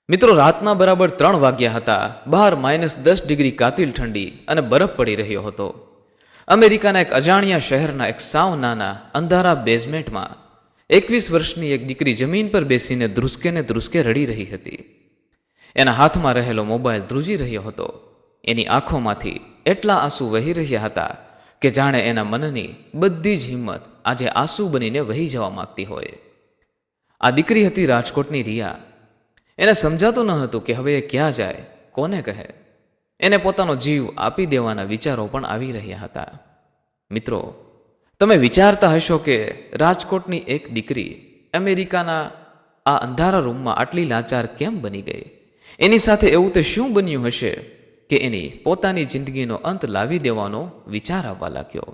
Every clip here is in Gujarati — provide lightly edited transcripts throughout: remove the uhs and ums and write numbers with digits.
મિત્રો, રાતના બરાબર 3 વાગ્યા હતા. બહાર -10 ડિગ્રી કાતિલ ઠંડી અને બરફ પડી રહ્યો હતો. અમેરિકાના એક અજાણ્યા શહેરના એક સાવ નાના અંધારા બેઝમેન્ટમાં 21 વર્ષની એક દીકરી જમીન પર બેસીને ધ્રુસકે ને ધ્રુસકે રડી રહી હતી. એના હાથમાં રહેલો મોબાઈલ ધ્રુજી રહ્યો હતો. એની આંખોમાંથી એટલા આંસુ વહી રહ્યા હતા કે જાણે એના મનની બધી જ હિંમત આજે આંસુ બનીને વહી જવા માંગતી હોય. આ દીકરી હતી રાજકોટની રિયા. એને સમજાતું ન હતું કે હવે એ ક્યાં જાય, કોને કહે. એને પોતાનો જીવ આપી દેવાના વિચારો પણ આવી રહ્યા હતા. મિત્રો, તમે વિચારતા હશો કે રાજકોટની એક દીકરી અમેરિકાના આ અંધારા રૂમમાં આટલી લાચાર કેમ બની ગઈ? એની સાથે એવું તે શું બન્યું હશે કે એની પોતાની જિંદગીનો અંત લાવી દેવાનો વિચાર આવવા લાગ્યો?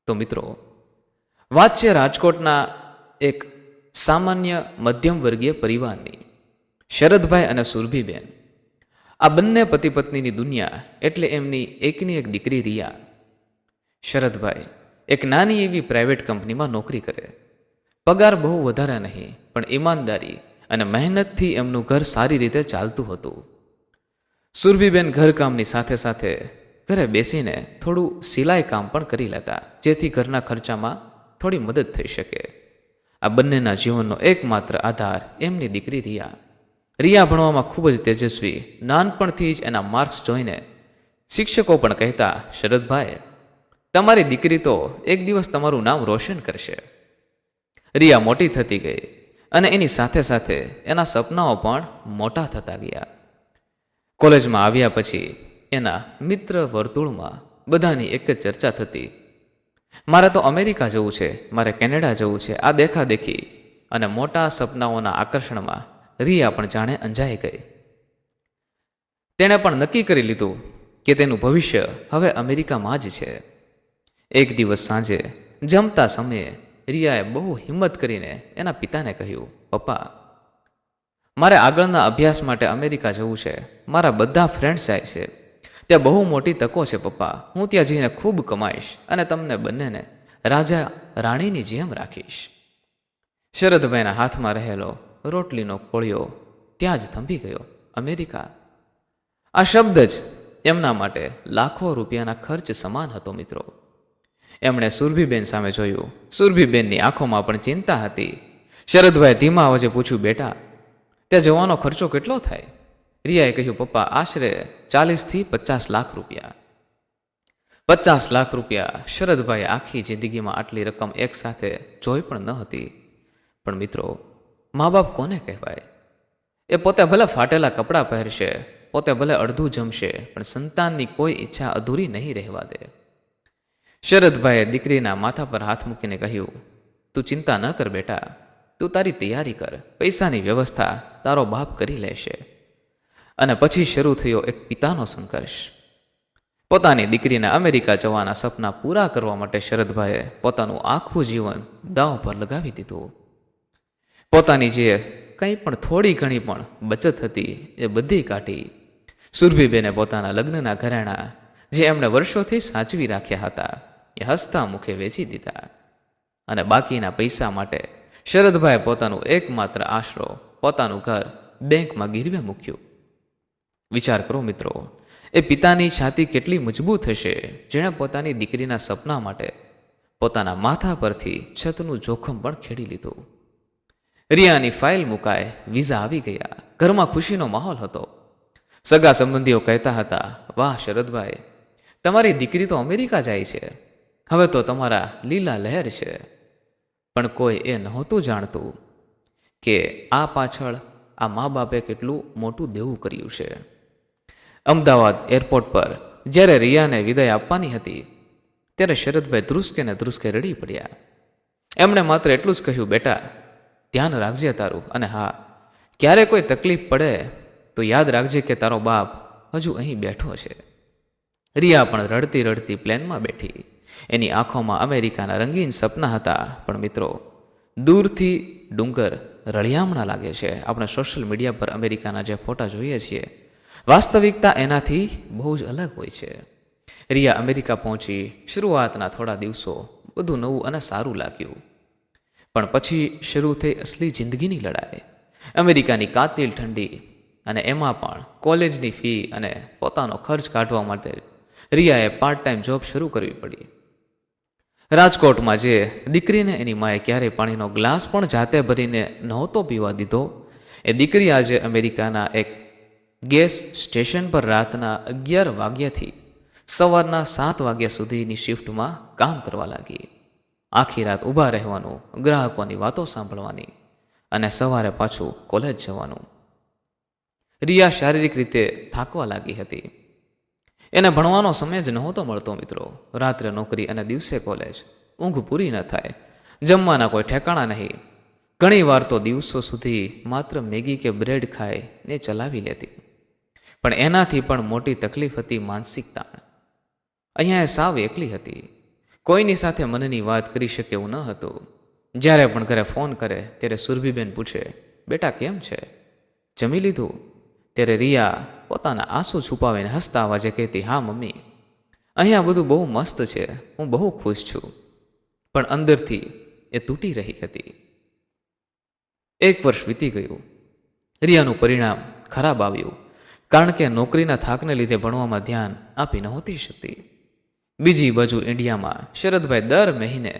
તો મિત્રો, વાત છે રાજકોટના એક સામાન્ય મધ્યમ વર્ગીય પરિવારની. શરદભાઈ અને સુરભીબેન, આ બંને પતિ પત્નીની દુનિયા એટલે એમની એકની એક દીકરી રિયા. શરદભાઈ એક નાની એવી પ્રાઇવેટ કંપનીમાં નોકરી કરે. પગાર બહુ વધારે નહીં, પણ ઈમાનદારી અને મહેનતથી એમનું ઘર સારી રીતે ચાલતું હતું. સુરભીબેન ઘરકામની સાથે સાથે ઘરે બેસીને થોડું સિલાઈ કામ પણ કરી લેતા, જેથી ઘરના ખર્ચામાં થોડી મદદ થઈ શકે. આ બંનેના જીવનનો એકમાત્ર આધાર એમની દીકરી રિયા. રિયા ભણવામાં ખૂબ જ તેજસ્વી. નાનપણથી જ એના માર્ક્સ જોઈને શિક્ષકો પણ કહેતા, શરદભાઈ, તમારી દીકરી તો એક દિવસ તમારું નામ રોશન કરશે. રિયા મોટી થતી ગઈ અને એની સાથે સાથે એના સપનાઓ પણ મોટા થતા ગયા. કોલેજમાં આવ્યા પછી એના મિત્ર વર્તુળમાં બધાની એક જ ચર્ચા થતી, મારે તો અમેરિકા જવું છે, મારે કેનેડા જવું છે. આ દેખાદેખી અને મોટા સપનાઓના આકર્ષણમાં રિયા પણ જાણે અંજાઈ ગઈ. તેણે પણ નક્કી કરી લીધું કે તેનું ભવિષ્ય હવે અમેરિકામાં જ છે. એક દિવસ સાંજે જમતા સમયે રિયાએ બહુ હિંમત કરીને એના પિતાને કહ્યું, પપ્પા, મારે આગળના અભ્યાસ માટે અમેરિકા જવું છે. મારા બધા ફ્રેન્ડ્સ જાય છે. ત્યાં બહુ મોટી તકો છે પપ્પા. હું ત્યાં જઈને ખૂબ કમાઈશ અને તમને બંનેને રાજા રાણીની જેમ રાખીશ. શરદભાઈના હાથમાં રહેલો રોટલીનો કોળિયો ત્યાં જ થંભી ગયો. અમેરિકા, આ શબ્દ જ એમના માટે લાખો રૂપિયાના ખર્ચ સમાન હતો. મિત્રો, એમણે સુરભીબેન સામે જોયું. સુરભીબેનની આંખોમાં પણ ચિંતા હતી. શરદભાઈ ધીમા અવાજે પૂછ્યું, બેટા, ત્યાં જવાનો ખર્ચો કેટલો થાય? રિયાએ કહ્યું, પપ્પા, આશરે 40 થી 50 લાખ રૂપિયા. 50 લાખ રૂપિયા! શરદભાઈ આખી જિંદગીમાં આટલી રકમ એક સાથે જોઈ પણ ન હતી. પણ મિત્રો, મા બાપ કોને કહેવાય? એ પોતે ભલે ફાટેલા કપડાં પહેરશે, પોતે ભલે અડધું જમશે, પણ સંતાનની કોઈ ઈચ્છા અધૂરી નહીં રહેવા દે. શરદભાઈએ દીકરીના માથા પર હાથ મૂકીને કહ્યું, તું ચિંતા ન કર બેટા, તું તારી તૈયારી કર, પૈસાની વ્યવસ્થા તારો બાપ કરી લેશે. અને પછી શરૂ થયો એક પિતાનો સંઘર્ષ. પોતાની દીકરીને અમેરિકા જવાના સપના પૂરા કરવા માટે શરદભાઈએ પોતાનું આખું જીવન દાવ પર લગાવી દીધું. પોતાની જે કંઈ પણ થોડી ઘણી પણ બચત હતી એ બધી કાઢી. સુરભીબેને પોતાના લગ્નના ઘરેણાં, જે એમણે વર્ષોથી સાચવી રાખ્યા હતા, એ હસતા મુખે વેચી દીધા. અને બાકીના પૈસા માટે શરદભાઈએ પોતાનું એકમાત્ર આશરો, પોતાનું ઘર બેંકમાં ગીરવે મૂક્યું. વિચાર કરો મિત્રો, એ પિતાની છાતી કેટલી મજબૂત હશે, જેણે પોતાની દીકરીના સપના માટે પોતાના માથા પરથી છતનું જોખમ પણ ખેડી લીધું. રિયાની ફાઇલ મુકાય, વિઝા આવી ગયા. ઘરમાં ખુશીનો માહોલ હતો. સગા સંબંધીઓ કહેતા હતા, વાહ શરદભાઈ, તમારી દીકરી તો અમેરિકા જાય છે, હવે તો તમારા લીલા લહેર છે. પણ કોઈ એ નહોતું જાણતું કે આ પાછળ આ મા બાપે કેટલું મોટું દેવું કર્યું છે. અમદાવાદ એરપોર્ટ પર જ્યારે રિયાને વિદાય આપવાની હતી, ત્યારે શરદભાઈ ધ્રુસકે ને ધ્રુસકે રડી પડ્યા. એમણે માત્ર એટલું જ કહ્યું, બેટા, ધ્યાન રાખજે તારું, અને હા, ક્યારે કોઈ તકલીફ પડે તો યાદ રાખજે કે તારો બાપ હજુ અહીં બેઠો છે. રિયા પણ રડતી રડતી પ્લેનમાં બેઠી. એની આંખોમાં અમેરિકાના રંગીન સપના હતા. પણ મિત્રો, દૂરથી ડુંગર રળિયામણા લાગે છે. આપણે સોશિયલ મીડિયા પર અમેરિકાના જે ફોટા જોઈએ છીએ, વાસ્તવિકતા એનાથી બહુ જ અલગ હોય છે. રિયા અમેરિકા પહોંચી. શરૂઆતના થોડા દિવસો બધું નવું અને સારું લાગ્યું. પણ પછી શરૂ થઈ અસલી જિંદગીની લડાઈ. અમેરિકાની કાતિલ ઠંડી, અને એમાં પણ કોલેજની ફી અને પોતાનો ખર્ચ કાઢવા માટે રિયાએ પાર્ટ ટાઈમ જોબ શરૂ કરવી પડી. રાજકોટમાં જે દીકરીને એની માએ ક્યારેય પાણીનો ગ્લાસ પણ જાતે ભરીને નહોતો પીવા દીધો, એ દીકરી આજે અમેરિકાના એક ગેસ સ્ટેશન પર રાતના 11 વાગ્યાથી સવારના 7 વાગ્યા સુધીની શિફ્ટમાં કામ કરવા લાગી. આખી રાત ઊભા રહેવાનું, ગ્રાહકોની વાતો સાંભળવાની અને સવારે પાછું કોલેજ જવાનું. રિયા શારીરિક રીતે થાકવા લાગી હતી. એને ભણવાનો સમય જ નહોતો મળતો મિત્રો. રાત્રે નોકરી અને દિવસે કોલેજ. ઊંઘ પૂરી ન થાય, જમવાના કોઈ ઠેકાણા નહીં. ઘણી વાર તો દિવસો સુધી માત્ર મેગી કે બ્રેડ ખાય ને ચલાવી લેતી. પણ એનાથી પણ મોટી તકલીફ હતી માનસિક તાણ. અહીંયા એ સાવ એકલી હતી. કોઈની સાથે મનની વાત કરી શકે એવું ન હતું. જ્યારે પણ ઘરે ફોન કરે ત્યારે સુરભીબેન પૂછે, બેટા કેમ છે, જમી લીધું? ત્યારે રિયા પોતાના આંસુ છુપાવીને હસતા અવાજે કહેતી, હા મમ્મી, અહીંયા બધું બહુ મસ્ત છે, હું બહુ ખુશ છું. પણ અંદરથી એ તૂટી રહી હતી. 1 વર્ષ વીતી ગયું. રિયાનું પરિણામ ખરાબ આવ્યું, કારણ કે નોકરીના થાકને લીધે ભણવામાં ધ્યાન આપી નહોતી શકતી. બીજી બાજુ ઇન્ડિયામાં શરદભાઈ દર મહિને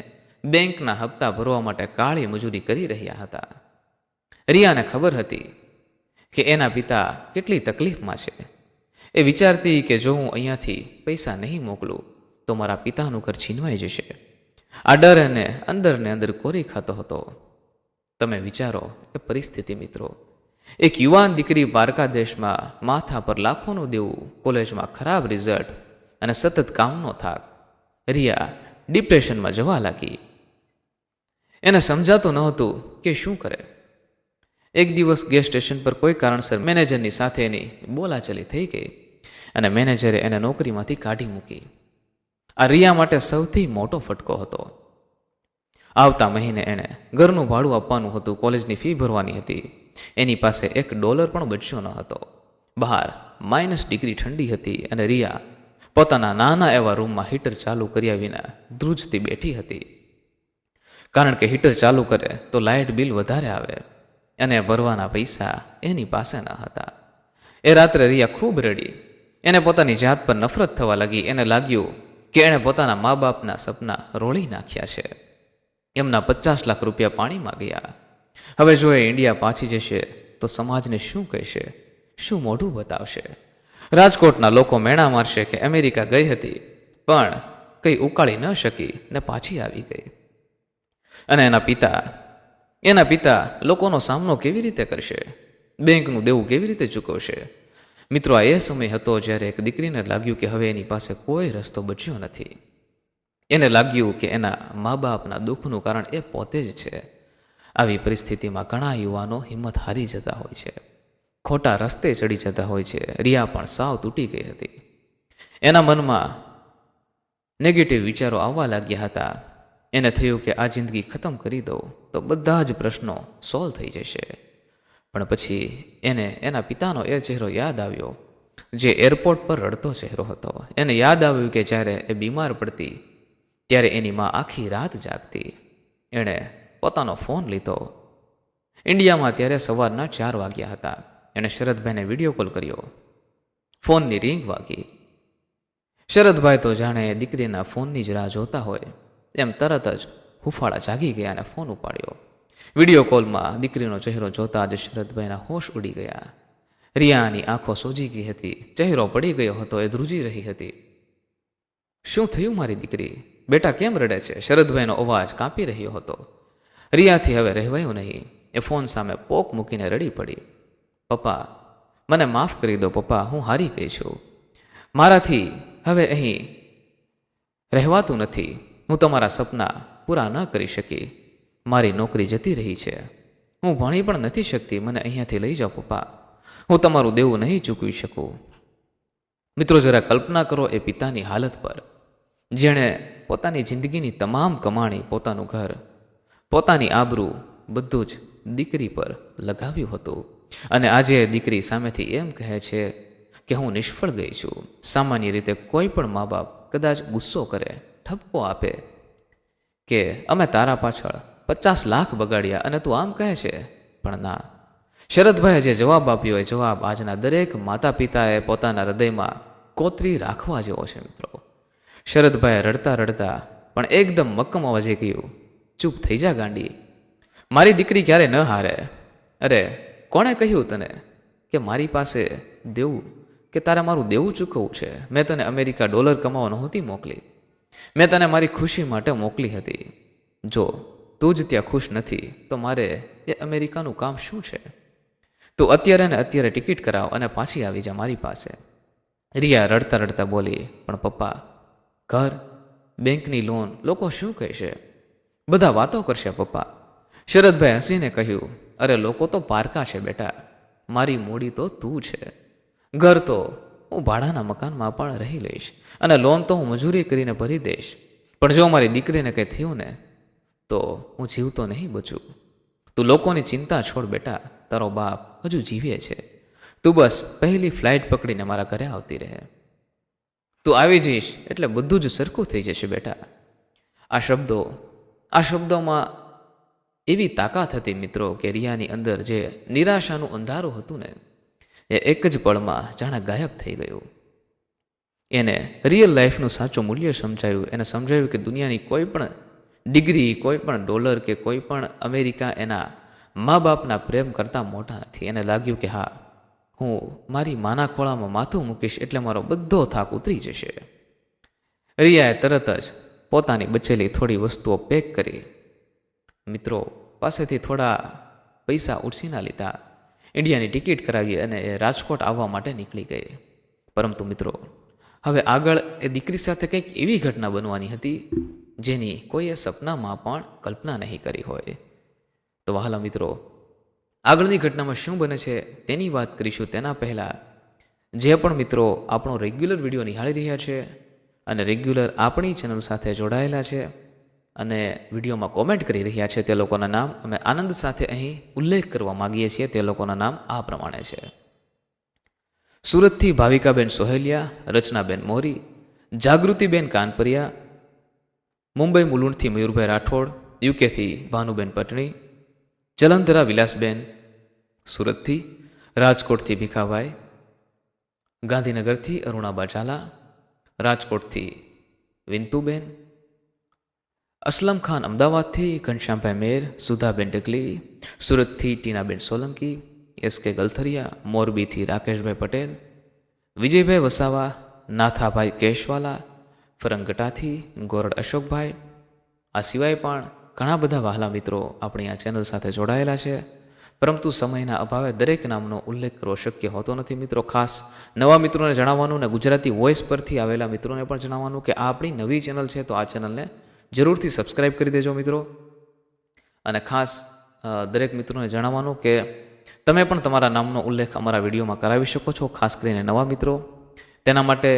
બેંકના હપ્તા ભરવા માટે કાળી મજૂરી કરી રહ્યા હતા. રિયાને ખબર હતી કે એના પિતા કેટલી તકલીફમાં છે. એ વિચારતી કે જો હું અહીંયાથી પૈસા નહીં મોકલું તો મારા પિતાનું ઘર છીનવાઈ જશે. આ ડર એને અંદરને અંદર કોરી ખાતો હતો. તમે વિચારો એ પરિસ્થિતિ મિત્રો. એક યુવાન દીકરી પારકા દેશમાં, માથા પર લાખોનું દેવું, કોલેજમાં ખરાબ રિઝલ્ટ અને સતત કામનો થાક. રિયા ડિપ્રેશનમાં જવા લાગી. એને સમજાતું નહોતું કે શું કરે. એક દિવસ ગેસ સ્ટેશન પર કોઈ કારણસર મેનેજરની સાથે એની બોલાચાલી થઈ ગઈ અને મેનેજરે એને નોકરીમાંથી કાઢી મૂકી. આ રિયા માટે સૌથી મોટો ફટકો હતો. આવતા મહિને એણે ઘરનું ભાડું આપવાનું હતું, કોલેજની ફી ભરવાની હતી. એની પાસે $1 પણ બચ્યો ન હતો. બહાર -ડિગ્રી ઠંડી હતી અને રિયા પોતાના નાના એવા રૂમમાં હીટર ચાલુ કર્યા વિના ધ્રુજતી બેઠી હતી. કારણ કે હીટર ચાલુ કરે તો લાઇટ બિલ વધારે આવે અને ભરવાના પૈસા એની પાસે ન હતા. એ રાત્રે રિયા ખૂબ રડી. એને પોતાની જાત પર નફરત થવા લાગી. એને લાગ્યું કે એણે પોતાના મા બાપના સપના રોળી નાખ્યા છે. એમના 50 લાખ રૂપિયા પાણીમાં ગયા. હવે જો એ ઇન્ડિયા પાછી જશે તો સમાજને શું કહેશે, શું મોઢું બતાવશે? રાજકોટના લોકો મેણા મારશે કે અમેરિકા ગઈ હતી પણ કંઈ ઉકાળી ન શકી ને પાછી આવી ગઈ. અને એના પિતા લોકોનો સામનો કેવી રીતે કરશે? બેંકનું દેવું કેવી રીતે ચૂકવશે? મિત્રો, આ એ સમય હતો જ્યારે એક દીકરીને લાગ્યું કે હવે એની પાસે કોઈ રસ્તો બચ્યો નથી. એને લાગ્યું કે એના મા બાપના દુઃખનું કારણ એ પોતે જ છે. આવી પરિસ્થિતિમાં ઘણા યુવાનો હિંમત હારી જતા હોય છે, ખોટા રસ્તે ચડી જતા હોય છે. રિયા પણ સાવ તૂટી ગઈ હતી. એના મનમાં નેગેટિવ વિચારો આવવા લાગ્યા હતા. એને થયું કે આ જિંદગી ખતમ કરી દઉં તો બધા જ પ્રશ્નો સોલ્વ થઈ જશે. પણ પછી એને એના પિતાનો એ ચહેરો યાદ આવ્યો, જે એરપોર્ટ પર રડતો ચહેરો હતો. એને યાદ આવ્યું કે જ્યારે એ બીમાર પડતી ત્યારે એની માં આખી રાત જાગતી. એણે પોતાનો ફોન લીધો. ઇન્ડિયામાં ત્યારે સવારના 4 વાગ્યા હતા. એણે શરદભાઈને વિડીયો કોલ કર્યો. ફોનની રિંગ વાગી. શરદભાઈ તો જાણે દીકરીના ફોનની જ રાહ જોતા હોય એમ તરત જ હુફાળા જાગી ગયા અને ફોન ઉપાડ્યો. વિડીયો કોલમાં દીકરીનો ચહેરો જોતા જ શરદભાઈના હોશ ઉડી ગયા. રિયાની આંખો સોજી ગઈ હતી, ચહેરો પડી ગયો હતો, એ ધ્રુજી રહી હતી. શું થયું મારી દીકરી? બેટા કેમ રડે છે? શરદભાઈનો અવાજ કાપી રહ્યો હતો. રિયાથી હવે રહેવાયું નહીં. એ ફોન સામે પોક મૂકીને રડી પડી. પપ્પા, મને માફ કરી દો પપ્પા, હું હારી ગઈ છું. મારાથી હવે અહીં રહેવાતું નથી. હું તમારા સપના પૂરા ન કરી શકી. મારી નોકરી જતી રહી છે. હું ભણી પણ નથી શકતી. મને અહીંયાથી લઈ જાઓ પપ્પા. હું તમારું દેવું નહીં ચૂકવી શકું. મિત્રો, જરા કલ્પના કરો એ પિતાની હાલત પર, જેણે પોતાની જિંદગીની તમામ કમાણી, પોતાનું ઘર, પોતાની આબરૂ બધું જ દીકરી પર લગાવ્યું હતું. અને આજે દીકરી સામેથી એમ કહે છે કે હું નિષ્ફળ ગઈ છું. સામાન્ય રીતે કોઈ પણ મા બાપ કદાચ ગુસ્સો કરે, ઠપકો આપે કે અમે તારા પાછળ 50 લાખ બગાડ્યા અને તું આમ કહે છે. પણ ના, શરદભાઈએ જે જવાબ આપ્યો એ જવાબ આજના દરેક માતા પિતાએ પોતાના હૃદયમાં કોતરી રાખવા જેવો છે મિત્રો. શરદભાઈએ રડતા રડતા પણ એકદમ મક્કમ અવાજે કહ્યું, ચૂપ થઈ જા ગાંડી, મારી દીકરી ક્યારે ન હારે. અરે કોણે કહ્યું તને કે મારી પાસે દેવું કે તારે મારું દેવું ચૂકવવું છે? મેં તને અમેરિકા ડોલર કમાવા નહોતી મોકલી, મેં તને મારી ખુશી માટે મોકલી હતી. જો તું જ ત્યાં ખુશ નથી તો મારે એ અમેરિકાનું કામ શું છે? તું અત્યારે ને અત્યારે ટિકિટ કરાવ અને પાછી આવી જા મારી પાસે. રિયા રડતા રડતા બોલી, પણ પપ્પા, ઘર, બેંકની લોન, લોકો શું કહેશે? બધા વાતો કરશે પપ્પા. શરદભાઈ હસીને કહ્યું, અરે લોકો તો પારકા છે બેટા, મારી મૂડી તો તું છે. ઘર તો હું ભાડાના મકાનમાં પણ રહી લઈશ અને લોન તો હું મજૂરી કરીને ભરી દઈશ, પણ જો મારી દીકરીને કંઈ થયું ને તો હું જીવતો નહીં બચું. તું લોકોની ચિંતા છોડ બેટા, તારો બાપ હજુ જીવે છે. તું બસ પહેલી ફ્લાઇટ પકડીને મારા ઘરે આવતી રહે. તું આવી જઈશ એટલે બધું જ સરખું થઈ જશે બેટા. આ શબ્દોમાં એવી તાકાત હતી મિત્રો કે રિયાની અંદર જે નિરાશાનું અંધારું હતું ને એ એક જ પળમાં જાણે ગાયબ થઈ ગયું. એને રિયલ લાઈફનું સાચું મૂલ્ય સમજાયું. એને સમજાયું કે દુનિયાની કોઈ પણ ડિગ્રી, કોઈ પણ ડોલર કે કોઈ પણ અમેરિકા એના મા બાપના પ્રેમ કરતાં મોટા નથી. એને લાગ્યું કે હા, હું મારી માના ખોળામાં માથું મૂકીશ એટલે મારો બધો થાક ઉતરી જશે. રિયાએ તરત જ પોતાની બચેલી થોડી વસ્તુઓ પેક કરી મિત્રો પાસેથી થોડા પૈસા ઉછીના લીધા, ઇન્ડિયાની ટિકિટ કરાવી અને એ રાજકોટ આવવા માટે નીકળી ગઈ. પરંતુ મિત્રો હવે આગળ એ દીકરી સાથે કંઈક એવી ઘટના બનવાની હતી જેની કોઈએ સપનામાં પણ કલ્પના નહીં કરી હોય. તો વહાલા મિત્રો, આગળની ઘટનામાં શું બને છે તેની વાત કરીશું. તેના પહેલાં જે પણ મિત્રો આપણો રેગ્યુલર વિડીયો નિહાળી રહ્યા છે અને રેગ્યુલર આપણી ચેનલ સાથે જોડાયેલા છે અને વિડીયોમાં કોમેન્ટ કરી રહ્યા છે તે લોકોના નામ અમે આનંદ સાથે અહીં ઉલ્લેખ કરવા માગીએ છીએ. તે લોકોના નામ આ પ્રમાણે છે: સુરતથી ભાવિકાબેન સોહેલિયા, રચનાબેન મોરી, જાગૃતિબેન કાનપરિયા, મુંબઈ મુલુંડથી મયુરભાઈ રાઠોડ, યુકેથી ભાનુબેન પટણી, જલંધરા વિલાસબેન સુરતથી, રાજકોટથી ભીખાભાઈ, ગાંધીનગરથી અરુણાબા ઝાલા, રાજકોટથી વિંતુબેન, અસલમ ખાન અમદાવાદથી, ઘનશ્યામભાઈ મેર, સુધાબેન ડગલી, સુરતથી ટીનાબેન સોલંકી, એસકે ગલથરિયા, મોરબીથી રાકેશભાઈ પટેલ, વિજયભાઈ વસાવા, નાથાભાઈ કેશવાલા, ફરંગટાથી ગોરડ અશોકભાઈ. આ સિવાય પણ ઘણા બધા વહાલા મિત્રો આપણી આ ચેનલ સાથે જોડાયેલા છે, પરંતુ સમયના અભાવે દરેક નામનો ઉલ્લેખ કરવો શક્ય હોતો નથી. મિત્રો ખાસ નવા મિત્રોને જણાવવાનું ને ગુજરાતી વોઇસ પરથી આવેલા મિત્રોને પણ જણાવવાનું કે આ આપણી નવી ચેનલ છે, તો આ ચેનલને જરૂરથી સબસ્ક્રાઈબ કરી દેજો મિત્રો. અને ખાસ દરેક મિત્રોને જણાવવાનું કે તમે પણ તમારા નામનો ઉલ્લેખ અમારા વિડીયોમાં કરાવી શકો છો, ખાસ કરીને નવા મિત્રો. તેના માટે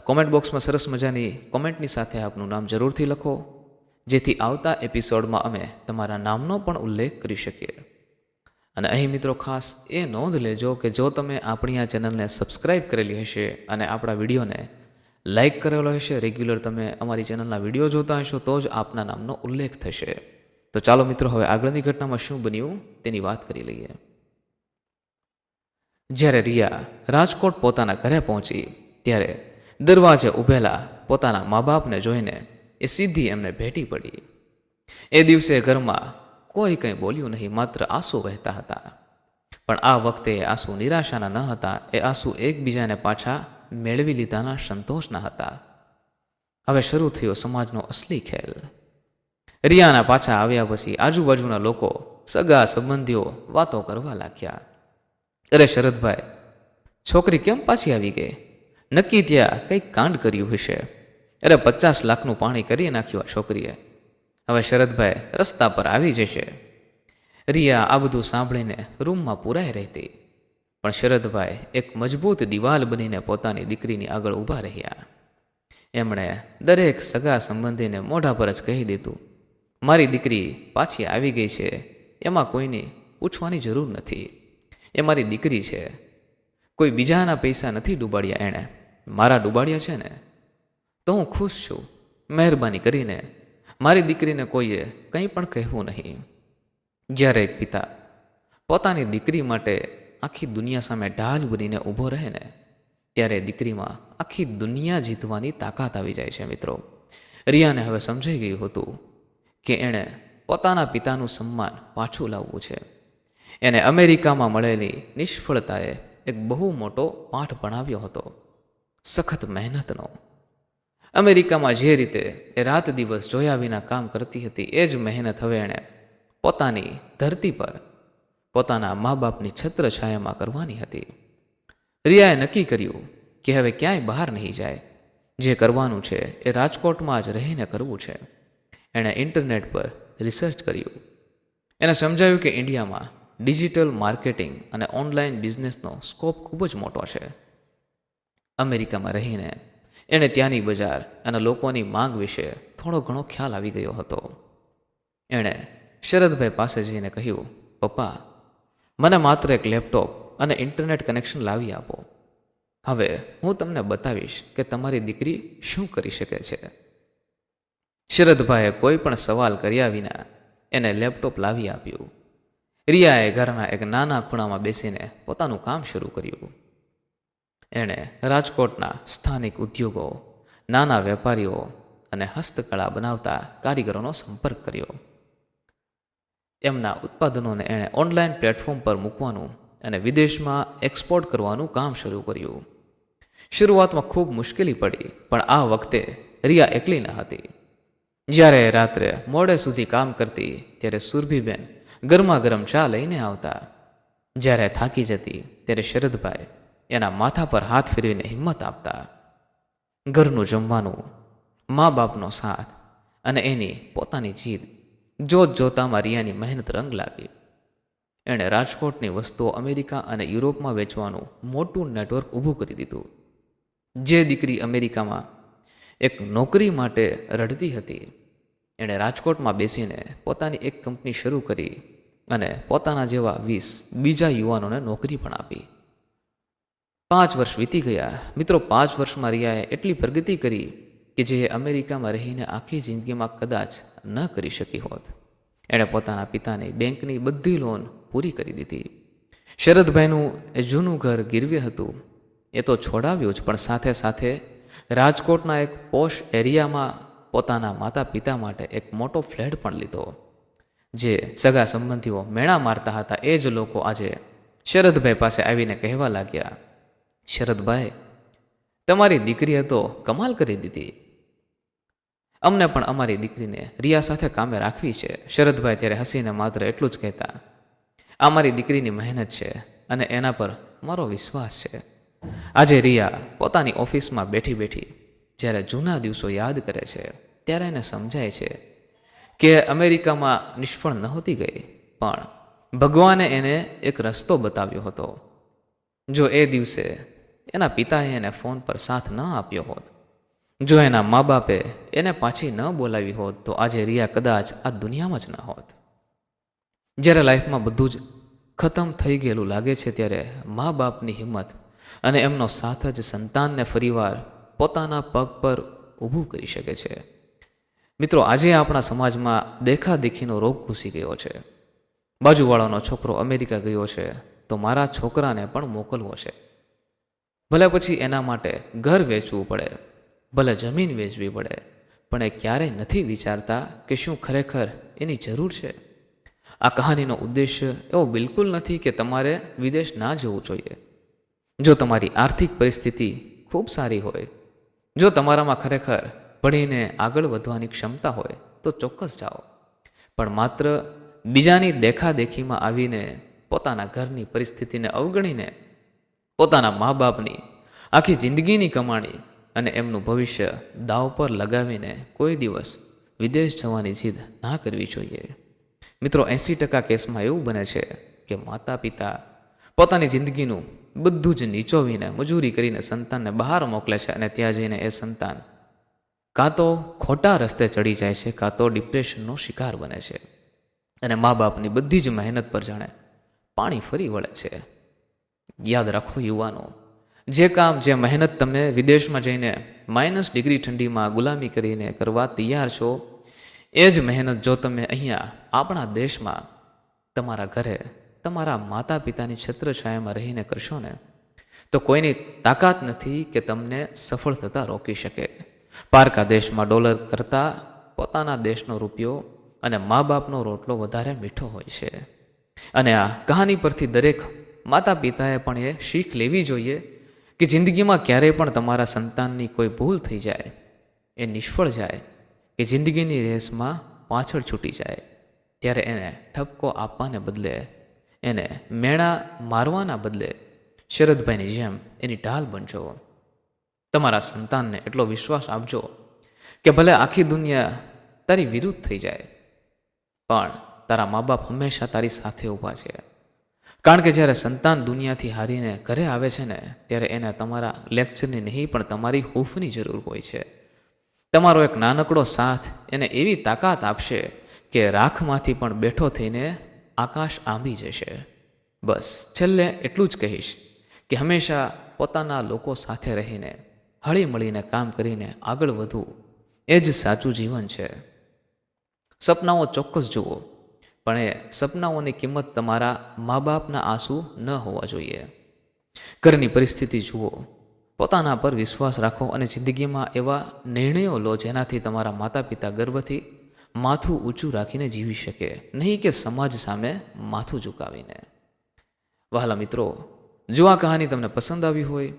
કોમેન્ટ બોક્સમાં સરસ મજાની કોમેન્ટની સાથે આપનું નામ જરૂરથી લખો, જેથી આવતા એપિસોડમાં અમે તમારા નામનો પણ ઉલ્લેખ કરી શકીએ. અને અહીં મિત્રો ખાસ એ નોંધ લેજો કે જો તમે આપણી આ ચેનલને સબસ્ક્રાઈબ કરેલી હશે અને આપણા વિડીયોને લાઇક કરેલો હશે, રેગ્યુલર તમે અમારી ચેનલના વિડીયો જોતા હશો, તો જ આપના નામનો ઉલ્લેખ થશે. તો ચાલો મિત્રો, હવે આગળની ઘટનામાં શું બન્યું તેની વાત કરી લઈએ. જ્યારે રિયા રાજકોટ પોતાના ઘરે પહોંચી ત્યારે દરવાજે ઊભેલા પોતાના મા બાપને જોઈને એ સીધી એમને ભેટી પડી. એ દિવસે ઘરમાં કોઈ કંઈ બોલ્યું નહીં, માત્ર આંસુ વહેતા હતા. પણ આ વખતે એ આંસુ નિરાશાના ન હતા, એ આંસુ એકબીજાને પાછા મેળવી લીધાના સંતોષના હતા. હવે શરૂ થયો સમાજનો અસલી ખેલ. રિયાના પાછા આવ્યા પછી આજુબાજુના લોકો, સગા સંબંધીઓ વાતો કરવા લાગ્યા. અરે શરદભાઈ, છોકરી કેમ પાછી આવી ગઈ? નક્કી ત્યાં કંઈક કાંડ કર્યું હશે. અરે 50 લાખનું પાણી કરી નાખ્યું આ છોકરીએ. હવે શરદભાઈ રસ્તા પર આવી જશે. રિયા આ બધું સાંભળીને રૂમમાં પૂરાઈ રહેતી, પણ શરદભાઈ એક મજબૂત દિવાલ બનીને પોતાની દીકરીની આગળ ઊભા રહ્યા. એમણે દરેક સગા સંબંધીને મોઢા પર જ કહી દીધું, મારી દીકરી પાછી આવી ગઈ છે, એમાં કોઈની પૂછવાની જરૂર નથી. એ મારી દીકરી છે, કોઈ બીજાના પૈસા નથી ડૂબાડ્યા એણે, મારા ડૂબાડ્યા છે ને, તો હું ખુશ છું. મહેરબાની કરીને મારી દીકરીને કોઈએ કંઈ પણ કહેવું નહીં. જ્યારે એક પિતા પોતાની દીકરી માટે આખી દુનિયા સામે ઢાલ બનીને ઊભો રહે ને, ત્યારે દીકરીમાં આખી દુનિયા જીતવાની તાકાત આવી જાય છે. મિત્રો, રિયાને હવે સમજાઈ ગયું હતું કે એણે પોતાના પિતાનું સન્માન પાછું લાવવું છે. એને અમેરિકામાં મળેલી નિષ્ફળતાએ એક બહુ મોટો પાઠ ભણાવ્યો હતો, સખત મહેનતનો. અમેરિકામાં જે રીતે એ રાત દિવસ જોયા વિના કામ કરતી હતી, એ જ મહેનત હવે એણે પોતાની ધરતી પર પોતાના મા બાપની છત્રછાયામાં કરવાની હતી. રિયાએ નક્કી કર્યું કે હવે ક્યાંય બહાર નહીં જાય. જે કરવાનું છે એ રાજકોટમાં જ રહીને કરવું છે. એણે ઇન્ટરનેટ પર રિસર્ચ કર્યું. એને સમજાયું કે ઇન્ડિયામાં ડિજિટલ માર્કેટિંગ અને ઓનલાઈન બિઝનેસનો સ્કોપ ખૂબ જ મોટો છે. અમેરિકામાં રહીને એણે ત્યાંની બજાર અને લોકોની માંગ વિશે થોડો ઘણો ખ્યાલ આવી ગયો હતો. એણે શરદભાઈ પાસે જઈને કહ્યું, પપ્પા, મને માત્ર એક લેપટોપ અને ઇન્ટરનેટ કનેક્શન લાવી આપો. હવે હું તમને બતાવીશ કે તમારી દીકરી શું કરી શકે છે. શરદભાઈએ કોઈ પણ સવાલ કર્યા વિના એને લેપટોપ લાવી આપ્યું. રિયાએ ઘરના એક નાના ખૂણામાં બેસીને પોતાનું કામ શરૂ કર્યું. એણે રાજકોટના સ્થાનિક ઉદ્યોગો, નાના વેપારીઓ અને હસ્તકળા બનાવતા કારીગરોનો સંપર્ક કર્યો. એમના ઉત્પાદનોને એણે ઓનલાઈન પ્લેટફોર્મ પર મૂકવાનું અને વિદેશમાં એક્સપોર્ટ કરવાનું કામ શરૂ કર્યું. શરૂઆતમાં ખૂબ મુશ્કેલી પડી, પણ આ વખતે રિયા એકલી ન હતી. જ્યારે રાત્રે મોડે સુધી કામ કરતી, ત્યારે સુરભીબેન ગરમા ગરમ ચા લઈને આવતા. જ્યારે થાકી જતી, ત્યારે શરદભાઈ એના માથા પર હાથ ફેરવીને હિંમત આપતા. ઘરનું જમવાનું, મા બાપનો સાથ અને એની પોતાની જીદ જોત જોતામાં રિયાની મહેનત રંગ લાવી. એણે રાજકોટની વસ્તુઓ અમેરિકા અને યુરોપમાં વેચવાનું મોટું નેટવર્ક ઊભું કરી દીધું. જે દીકરી અમેરિકામાં એક નોકરી માટે રડતી હતી, એણે રાજકોટમાં બેસીને પોતાની એક કંપની શરૂ કરી અને પોતાના જેવા 20 બીજા યુવાનોને નોકરી પણ આપી. 5 વર્ષ વીતી ગયા. મિત્રો, 5 વર્ષમાં રિયાએ એટલી પ્રગતિ કરી કે જે અમેરિકામાં રહીને આખી જિંદગીમાં કદાચ ન કરી શકી હોત. એણે પોતાના પિતાની બેંકની બધી લોન પૂરી કરી દીધી. શરદભાઈનું એ જૂનું ઘર ગીરવે હતું, એ તો છોડાવ્યું જ, પણ સાથે સાથે રાજકોટના એક પોશ એરિયામાં પોતાના માતા પિતા માટે એક મોટો ફ્લેટ પણ લીધો. જે સગા સંબંધીઓ મેણા મારતા હતા, એ જ લોકો આજે શરદભાઈ પાસે આવીને કહેવા લાગ્યા, શરદભાઈ, તમારી દીકરીએ તો કમાલ કરી દીધી. અમને પણ અમારી દીકરીને રિયા સાથે કામે રાખવી છે. શરદભાઈ ત્યારે હસીને માત્ર એટલું જ કહેતા, આ મારી દીકરીની મહેનત છે અને એના પર મારો વિશ્વાસ છે. આજે રિયા પોતાની ઓફિસમાં બેઠી બેઠી જ્યારે જૂના દિવસો યાદ કરે છે, ત્યારે એને સમજાય છે કે અમેરિકામાં નિષ્ફળ નહોતી ગઈ, પણ ભગવાને એને એક રસ્તો બતાવ્યો હતો. જો એ દિવસે એના પિતાએ એને ફોન પર સાથ ન આપ્યો હોત, જો એના મા બાપે એને પાછી ન બોલાવી હોત, તો આજે રિયા કદાચ આ દુનિયામાં જ ન હોત. જ્યારે લાઈફમાં બધું જ ખતમ થઈ ગયેલું લાગે છે, ત્યારે મા બાપની હિંમત અને એમનો સાથ જ સંતાનને ફરીવાર પોતાના પગ પર ઊભું કરી શકે છે. મિત્રો, આજે આપણા સમાજમાં દેખાદેખીનો રોગ ઘૂસી ગયો છે. બાજુવાળાનો છોકરો અમેરિકા ગયો છે તો મારા છોકરાને પણ મોકલવો છે. ભલે પછી એના માટે ઘર વેચવું પડે, ભલે જમીન વેચવી પડે, પણ એ ક્યારેય નથી વિચારતા કે શું ખરેખર એની જરૂર છે. આ કહાનીનો ઉદ્દેશ્ય એવો બિલકુલ નથી કે તમારે વિદેશ ના જવું જોઈએ. જો તમારી આર્થિક પરિસ્થિતિ ખૂબ સારી હોય, જો તમારામાં ખરેખર ભણીને આગળ વધવાની ક્ષમતા હોય, તો ચોક્કસ જાઓ. પણ માત્ર બીજાની દેખાદેખીમાં આવીને પોતાના ઘરની પરિસ્થિતિને અવગણીને પોતાના મા બાપની આખી જિંદગીની કમાણી અને એમનું ભવિષ્ય દાવ પર લગાવીને કોઈ દિવસ વિદેશ જવાની જીદ ના કરવી જોઈએ. મિત્રો, 80% કેસમાં એવું બને છે કે માતા પિતા પોતાની જિંદગીનું બધું જ નીચોવીને મજૂરી કરીને સંતાનને બહાર મોકલે છે, અને ત્યાં જઈને એ સંતાન કાં તો ખોટા રસ્તે ચડી જાય છે, કાં તો ડિપ્રેશનનો શિકાર બને છે, અને મા બાપની બધી જ મહેનત પર જાણે પાણી ફરી વળે છે. યાદ રાખો યુવાનો, જે કામ, જે મહેનત તમે વિદેશમાં જઈને -ડિગ્રી ઠંડીમાં ગુલામી કરીને કરવા તૈયાર છો, એ જ મહેનત જો તમે અહીંયા આપણા દેશમાં તમારા ઘરે તમારા માતા પિતાની છત્રછાયામાં રહીને કરશો ને તો કોઈની તાકાત નથી કે તમને સફળ થતા રોકી શકે. પારકા દેશમાં ડોલર કરતાં પોતાના દેશનો રૂપિયો અને મા બાપનો રોટલો વધારે મીઠો હોય છે. અને આ કહાની પરથી દરેક માતા પિતાએ પણ એ શીખ લેવી જોઈએ કે જિંદગીમાં ક્યારેય પણ તમારા સંતાનની કોઈ ભૂલ થઈ જાય, એ નિષ્ફળ જાય કે જિંદગીની રેસમાં પાછળ છૂટી જાય, ત્યારે એને ઠપકો આપવાને બદલે, એને મેણા મારવાના બદલે શરદભાઈની જેમ એની ઢાલ બનજો. તમારા સંતાનને એટલો વિશ્વાસ આપજો કે ભલે આખી દુનિયા તારી વિરુદ્ધ થઈ જાય પણ તારા મા બાપ હંમેશા તારી સાથે ઊભા છે. કારણ કે જ્યારે સંતાન દુનિયાથી હારીને ઘરે આવે છે ને ત્યારે એને તમારા લેક્ચરની નહીં પણ તમારી હૂંફની જરૂર હોય છે. તમારો એક નાનકડો સાથ એને એવી તાકાત આપશે કે રાખમાંથી પણ બેઠો થઈને આકાશ આંબી જશે. બસ છેલ્લે એટલું જ કહીશ કે હંમેશા પોતાના લોકો સાથે રહીને હળી મળીને કામ કરીને આગળ વધવું એ જ સાચું જીવન છે. સપનાઓ ચોક્કસ જુઓ પણ એ સપનાઓની કિંમત તમારા મા બાપના આંસુ ન હોવા જોઈએ. ઘરની પરિસ્થિતિ જુઓ, પોતાના પર વિશ્વાસ રાખો અને જિંદગીમાં એવા નિર્ણયો લો જેનાથી તમારા માતા પિતા ગર્વથી માથું ઊંચું રાખીને જીવી શકે, નહીં કે સમાજ સામે માથું ઝુકાવીને. વહાલા મિત્રો, જો આ કહાની તમને પસંદ આવી હોય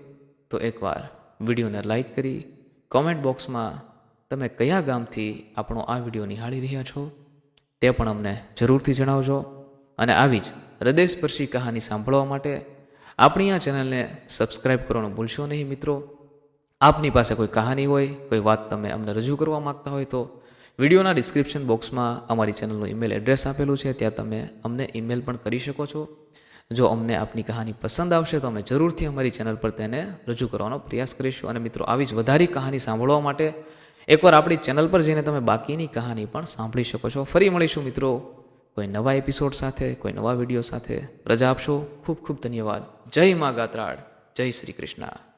તો એકવાર વિડીયોને લાઈક કરી કોમેન્ટ બોક્સમાં તમે કયા ગામથી આપણો આ વિડીયો નિહાળી રહ્યા છો તે પણ અમને જરૂરથી જણાવજો. અને આવી જ હૃદયસ્પર્શી કહાની સાંભળવા માટે આપણી આ ચેનલને સબસ્ક્રાઈબ કરવાનું ભૂલશો નહીં મિત્રો. આપની પાસે કોઈ કહાની હોય, કોઈ વાત તમે અમને રજૂ કરવા માગતા હોય તો વિડીયોના ડિસ્ક્રિપ્શન બોક્સમાં અમારી ચેનલનું ઈમેલ એડ્રેસ આપેલું છે, ત્યાં તમે અમને ઈમેલ પણ કરી શકો છો. જો અમને આપની કહાની પસંદ આવશે તો અમે જરૂરથી અમારી ચેનલ પર તેને રજૂ કરવાનો પ્રયાસ કરીશું. અને મિત્રો, આવી જ વધારે કહાની સાંભળવા માટે એકવાર આપણી ચેનલ પર જઈને તમે બાકીની કહાની પણ સાંભળી શકો છો. ફરી મળીશું મિત્રો કોઈ નવા એપિસોડ સાથે, કોઈ નવા વિડીયો સાથે. રજા આપશો. ખૂબ ખૂબ ધન્યવાદ. જય મા ગાત્રાળ, જય શ્રી કૃષ્ણ.